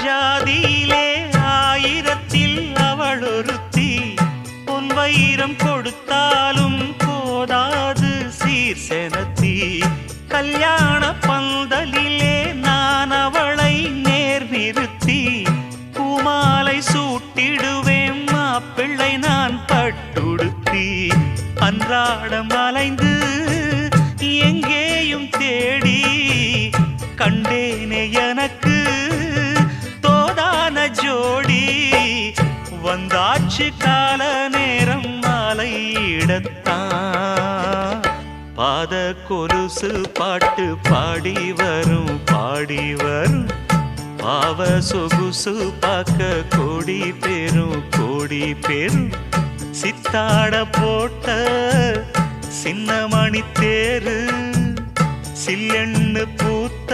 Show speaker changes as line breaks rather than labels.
ஜாதியிலே ஆயிரத்தில் அவள் ஒருத்தி பொன் வைரம் கொடுத்தாலும் போதாது சீர் செனத்தி கல்யாண பந்தலிலே நான் அவளை நேர் நிறுத்தி பூமாலை சூட்டிடுவேன் மாப்பிள்ளை நான் பட்டுடுத்தி அன்றாடம் அலைந்து எங்கேயும் தேடி கண்டேனே எனக்கு தோதான ஜோடி வந்தாச்சு கால நேரம் மாலையிடத்தான் பாத கொலுசு பாட்டு பாடி வரும் பாவ சொகுசு பார்க்க கோடி பேரும் சித்தாட போட்ட சின்ன மணி தேரு சில்லெண்ணு பூத்த